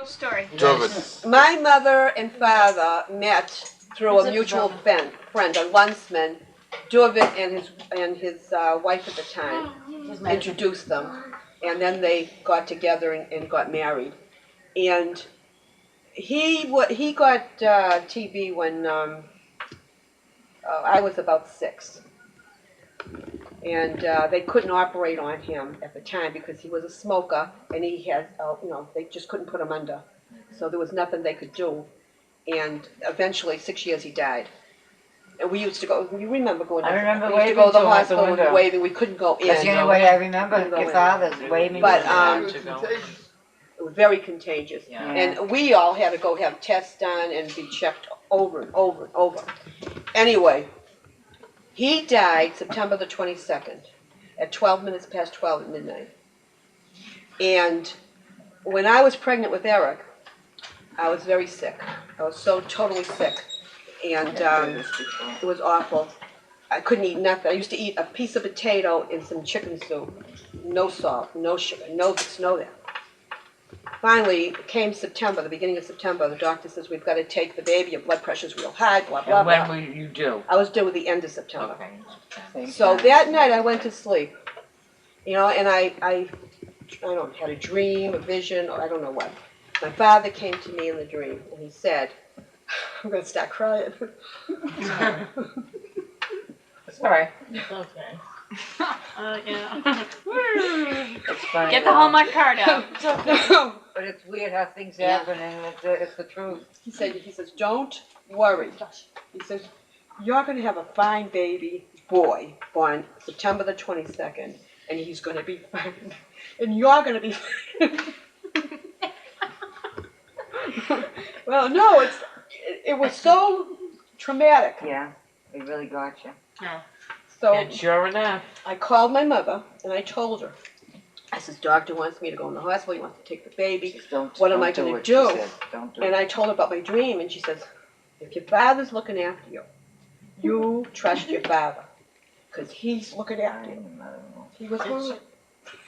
Story. My mother and father met through a mutual friend, a Lunsman. Dorvit and his wife at the time introduced them, and then they got together and got married. And he got TB when I was about 6. And they couldn't operate on him at the time because he was a smoker and he had, they just couldn't put him under. So there was nothing they could do. And eventually, 6 years, he died. And we used to go, you remember going to, I remember we used to waving go to the to him at the hospital and window. waving. We couldn't go in. That's the only way I remember your father's waving. But It was very contagious. Yeah. And we all had to go have tests done and be checked over and over and over. Anyway, he died September the 22nd at 12 minutes past 12 at midnight. And when I was pregnant with Eric, I was very sick. I was so totally sick. And it was awful. I couldn't eat nothing. I used to eat a piece of potato and some chicken soup. No salt, no sugar, no this, no that. Finally, it came September, the beginning of September, the doctor says, we've got to take the baby, your blood pressure's real high, blah, blah, And when blah. were you due? I was due at the end of September. Okay. So that night I went to sleep, and I don't know, had a dream, a vision, or I don't know what. My father came to me in the dream, and he said, I'm going to start crying. Sorry. Okay. Yeah. It's funny. Get the Hallmark card out. But it's weird how things happen, and it's the truth. He says, don't worry. He says, you're going to have a fine baby boy born September the 22nd, and he's going to be fine. And you're going to be fine. Well, no, it was so traumatic. Yeah, we really got you. So And sure enough. I called my mother, and I told her. I says, doctor wants me to go in the hospital. He wants to take the baby. What am I going to do? Don't do And it. I told her about my dream, and she says, if your father's looking after you, you trust your father, because he's looking after you. He was good.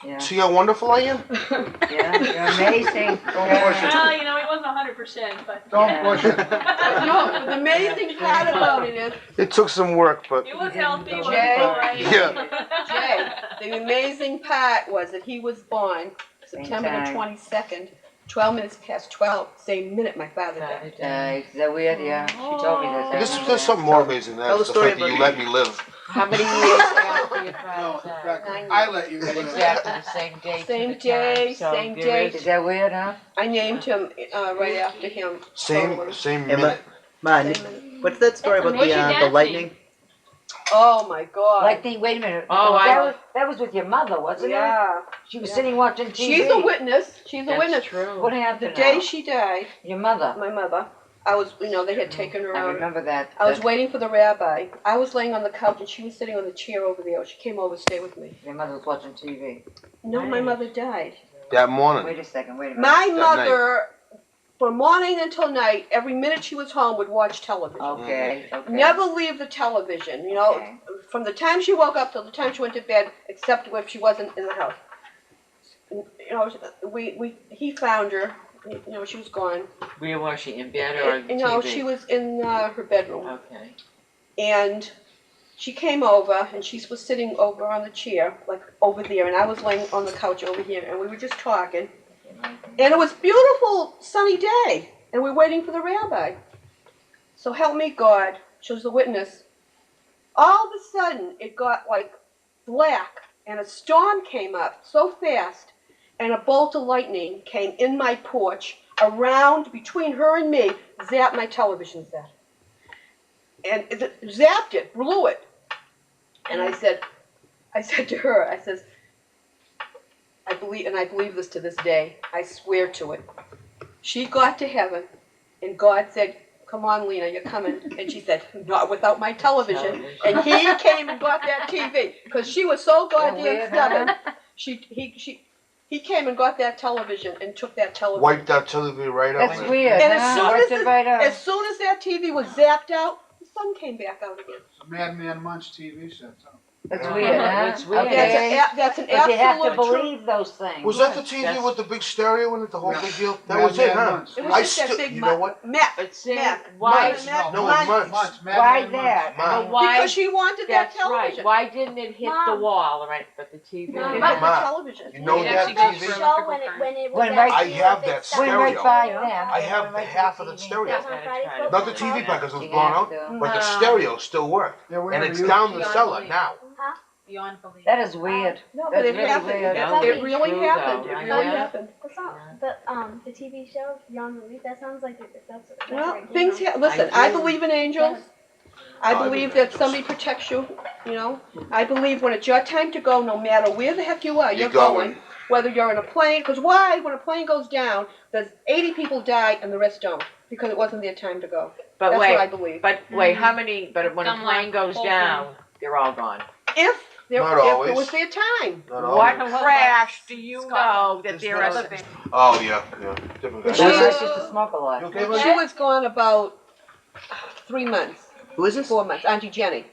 Yeah. See how wonderful I am? Yeah, you're amazing. Don't push it. Well, he wasn't 100%, but Don't push it. No, the amazing part about it is, It took some work, but he was healthy. He was Jay. fine. Yeah. Jay, the amazing part was that he was born September the 22nd, 12 minutes past 12, same minute my father died. Is that weird? Yeah, she told me this. there's something more amazing than Tell that. the It's the story fact that you about- let me live. How many years after your No, father in died? fact, I let you At live. exactly the same day. to Same the day, time. So same there date. Is that weird, huh? I named him right after him. totally. Same Hey, minute. Man, Same minute. what's that story about What's your the dad's lightning? Oh my God. Wait a minute. Oh, that was with your mother, wasn't it? Yeah. She was Yeah. sitting watching TV. She's a witness. She's a That's witness. true. What happened? The day now? she died, Your mother. my mother, I was, they had taken her I out. remember that. I was waiting for the rabbi. I was laying on the couch and she was sitting on the chair over there. She came over to stay with me. Your mother was watching TV. No, my mother died. That morning. Wait a second. Wait a minute. My That mother, from morning until night, every minute she was home, would watch television. Okay. Okay. Never leave the television, Okay. from the time she woke up till the time she went to bed, except if she wasn't in the house. He found her. She was gone. Where was she? In bed or on the No, TV? she was in her bedroom. Okay. And she came over, and she was sitting over on the chair, like over there, and I was laying on the couch over here, and we were just talking. And it was a beautiful, sunny day, and we're waiting for the rabbi. So help me God, she was the witness. All of a sudden, it got like black, and a storm came up so fast, and a bolt of lightning came in my porch, around, between her and me, zapped my television set. And it zapped it, blew it. And I said to her, I says, I believe this to this day, I swear to it. She got to heaven, and God said, come on, Lena, you're coming. And she said, not without my television. And he came and got that TV, because she was so goddamn weird, stubborn. huh? He came and got that television and took that television. Wiped that television right out. That's man. weird. And huh? Wiped it right out. as soon as that TV was zapped out, the sun came back out again. Madman Munch TV set. That's Yeah. weird, huh? It's weird. Okay. That's an But you have to absolute truth. believe those things. Was that the TV That's- with the big stereo in it, the whole Yeah. big deal? That Yeah, was it, yeah, huh? months. It was I just that still, big you know what? map. But see, Mac. why? Months, Mac- No, Months. months. Mad Why Men that? months. But why? Because she wanted that That's right. television. Why didn't it hit the Mom. wall, right? But the TV. Mom. It But- had the Ma, television. You know It that actually goes TV? for show when it was When at right- I you have if it that stopped. When right stereo. by Yeah. them. I have Right half to of the TV. stereo. That's on Friday Not Not the football. TV because it was You blown have out, to. but the No. stereo still worked. Yeah, we And have it's you. down the Beyond cellar belief. now. Beyond belief. That is weird. No, That's but it really happened. weird. No, It really true, happened. though. It I really know. happened. That's not the TV show Beyond Belief. That sounds like that's Well, right, things you know. listen, I I do. believe in angels. I No, I believe believe that angels. somebody protects you, you know. I believe when it's your time to go, no matter where the heck you are, you're going. Whether you're in a plane, because why? When a plane goes down, there's 80 people die and the rest don't because it wasn't their time to go. But That's wait, what I believe. but wait, how many? But when a Some plane like goes whole down, they're all gone. If Not it always. was their time. Not What always. crash do you know Scotland. that There's there not are? a- Oh, yeah, different Well, guy. she- Well, she used to smoke a lot. You okay, buddy? She was gone about 3 months. Who is this? 4 months. Auntie Jenny.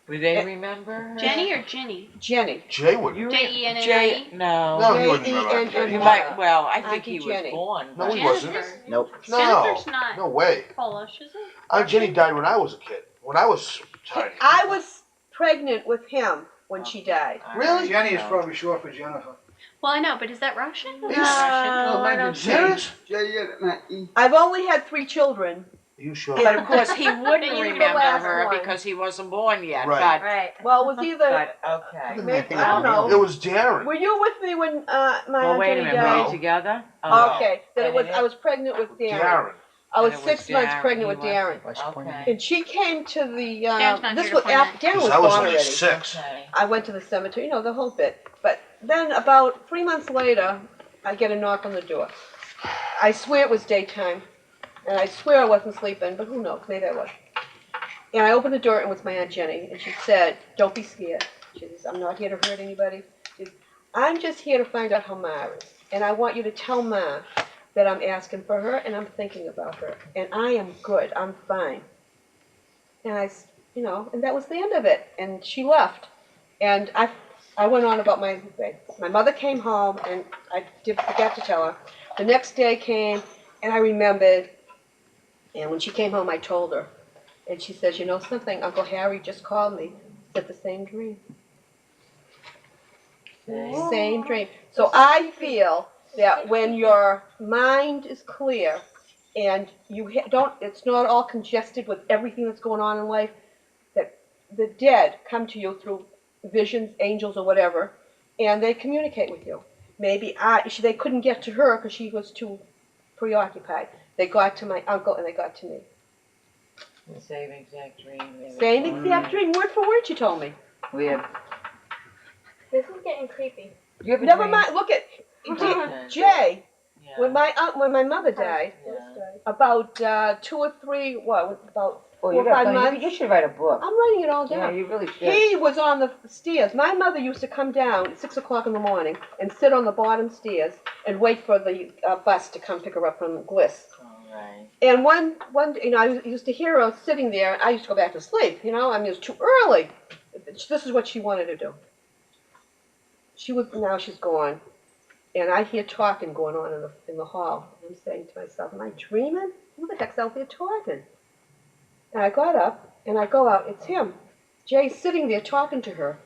Do they remember her? Jenny or Ginny? Jenny. Jay would. You J-E-N-N-I-E? Jay? No. No, he wouldn't J-E-N-N-I. remember. You might. Well, I think Auntie he was Jenny. born. No, but- he wasn't. Jennifer. No. Jennifer's not No way. Polish, is it? Aunt Jenny died when I was a kid. When I was tiny. I was pregnant with him when she died. Really? Jenny is probably short for Jennifer. Well, I know, but is that Russian? Yes. Oh, I maybe don't Serious? J-E-N-I-E. I've only had 3 children. Are you sure? But of course, he wouldn't You were the remember last her one. because he wasn't born yet. Right. Right. Well, it was either. But okay. Maybe, I don't know. It was Darren. Were you with me when my Well, Aunt wait a Jenny minute. Were died? you together? Okay, then And it was. it I was pregnant with Darren. Darren. I was And it was 6 months Darren, pregnant he with was- Darren, Okay. and she came to the. Darren's not This here was to point after Darren was Because I was gone only already. 6. Okay. I went to the cemetery, you know, the whole bit. But then about 3 months later, I get a knock on the door. I swear it was daytime, and I swear I wasn't sleeping, but who knows? Maybe I was. And I opened the door, and it was my Aunt Jenny, and she said, "Don't be scared." She says, "I'm not here to hurt anybody. She says, I'm just here to find out how Ma is, and I want you to tell Ma that I'm asking for her, and I'm thinking about her, and I am good. I'm fine." And you know, and that was the end of it. And she left, and I went on about my day. My mother came home, and I did forget to tell her. The next day came, and I remembered. And when she came home, I told her, and she says, "You know something? Uncle Harry just called me. Said the same dream. Same dream." So I feel that when your mind is clear, and you don't, it's not all congested with everything that's going on in life, that the dead come to you through visions, angels, or whatever, and they communicate with you. Maybe they couldn't get to her because she was too preoccupied. They got to my uncle and they got to me. The same exact dream. Same exact dream, word for word, she told me. Weird. This is getting creepy. You have a Never dream? mind, look at Okay. Jay. Yeah. When my mother died, Yeah. about 2 or 3, about Oh, 4 you or 5 got months. You should write a book. I'm writing it all Yeah, down. you really should. He was on the stairs. My mother used to come down at 6 o'clock in the morning and sit on the bottom stairs and wait for the bus to come pick her up from Bliss. All right. And one, you know, I used to hear her sitting there. I used to go back to sleep. You know, I mean, it was too early. This is what she wanted to do. Now she's gone, and I hear talking going on in the hall. I'm saying to myself, "Am I dreaming? Who the heck's out there talking?" And I got up and I go out. It's him. Jay's sitting there talking to her,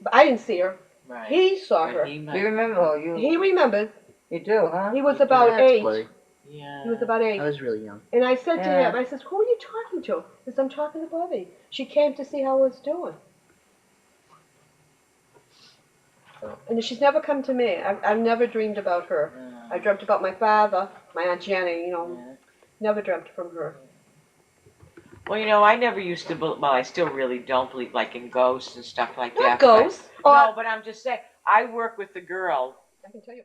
but I didn't see her. Right. He saw But her. he You might- remember? Oh, you. He remembered. You do, huh? He was about That's 8. blurry. Yeah. He was about 8. I was really young. And I said to Yeah. him, I says, "Who are you talking to?" He says, "I'm talking to Bobby. She came to see how I was doing." So, and she's never come to me. I've never dreamed about her. Yeah. I dreamt about my father, my Aunt Jenny, you know, Yeah. never dreamt from her. Well, you know, I never used to. Well, I still really don't believe like in ghosts and stuff like Not that. ghosts. But, no, but I'm just saying. I work with the girl I can tell you.